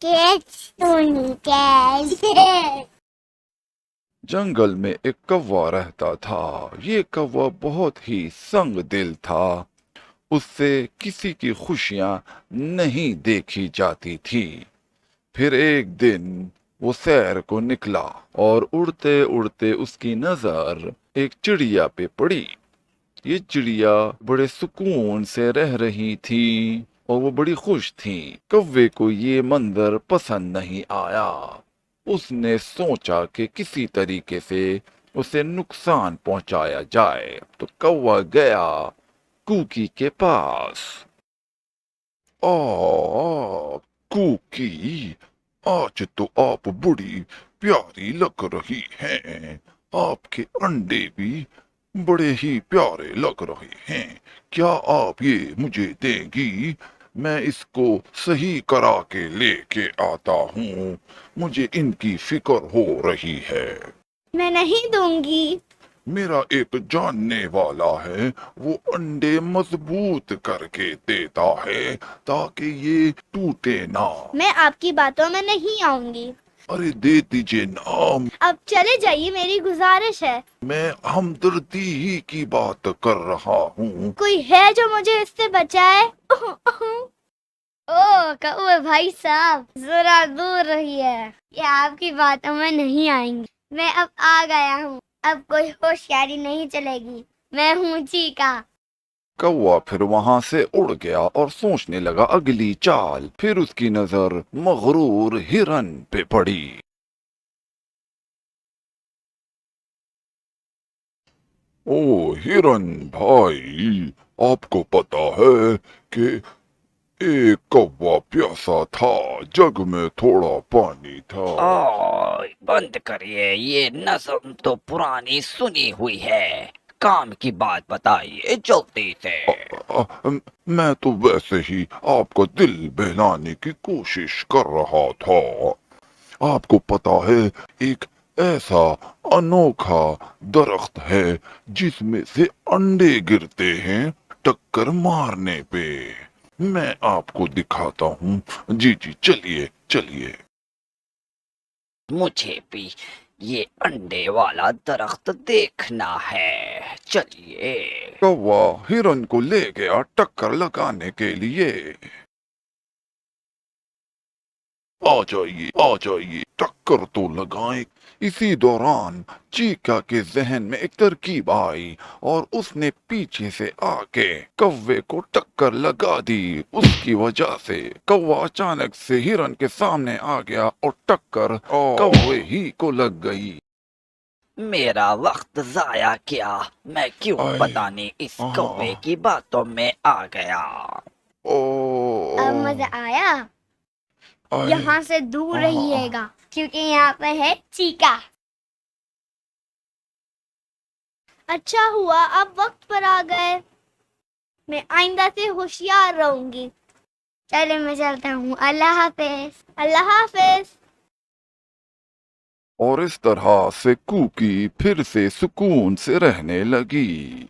Kids don't care. जंगल में एक कौवा रहता था। ये कौवा बहुत ही संग दिल था। उससे किसी की खुशियां नहीं देखी जाती थी। फिर एक दिन वो सैर को निकला और उड़ते उड़ते उसकी नजर एक चिड़िया पे पड़ी। ये चिड़िया बड़े सुकून से रह रही थी और वो बड़ी खुश थी। कौवे को ये मंजर पसंद नहीं आया। उसने सोचा कि किसी तरीके से उसे नुकसान पहुंचाया जाए। तो कौवा गया कुकी के पास। आ कुकी, आज तो आप बड़ी प्यारी लग रही हैं। आपके अंडे भी बड़े ही प्यारे लग रहे हैं। क्या आप ये मुझे देंगी? मैं इसको सही करा के लेके आता हूँ। मुझे इनकी फिक्र हो रही है। मैं नहीं दूंगी। मेरा एक जानने वाला है, वो अंडे मजबूत करके देता है ताकि ये टूटे ना। मैं आपकी बातों में नहीं आऊंगी। अरे दे दीजिए ना। अब चले जाइए, मेरी गुजारिश है। मैं हमदर्दी ही की बात कर रहा हूँ। कोई है जो मुझे इससे बचाए? ओ कौवे भाई साहब, जरा दूर रहिए। ये आपकी बातों में नहीं आएंगी। मैं अब आ गया हूँ। अब कोई होशियारी नहीं चलेगी। मैं हूँ चीका। कौवा फिर वहां से उड़ गया और सोचने लगा अगली चाल। फिर उसकी नजर मगरूर हिरन पे पड़ी। ओ हिरन भाई, आपको पता है कि एक कौवा प्यासा था, जग में थोड़ा पानी था। बंद करिए, ये नज्म तो पुरानी सुनी हुई है। काम की बात बताइए जल्दी से। मैं तो वैसे ही आपका दिल बहलाने की कोशिश कर रहा था। आपको पता है, एक ऐसा अनोखा दरख्त है जिसमें से अंडे गिरते हैं टक्कर मारने पे। मैं आपको दिखाता हूँ। जी जी, चलिए चलिए। मुझे भी ये अंडे वाला दरख्त देखना है, चलिए। कौवा हिरन को ले गया टक्कर लगाने के लिए। आ जाइए, टक्कर तो लगाएं। इसी दौरान चीका के जहन में एक तरकीब आई और उसने पीछे से आके कौवे को टक्कर लगा दी। उसकी वजह से कौवा अचानक से हिरन के सामने आ गया और टक्कर कौवे ही को लग गई। मेरा वक्त जाया किया। मैं क्यों आए, पता नहीं इस कौवे आह, की बातों में आ गया। ओ, अब मजा आया। आए, यहाँ से दूर आह, रहिएगा, क्योंकि यहाँ पे है चीका। अच्छा हुआ आप वक्त पर आ गए। मैं आइंदा से होशियार रहूंगी। चले मैं चलता हूँ। अल्लाह हाफिज। अल्लाह हाफिज। और इस तरह से कुकी फिर से सुकून से रहने लगी।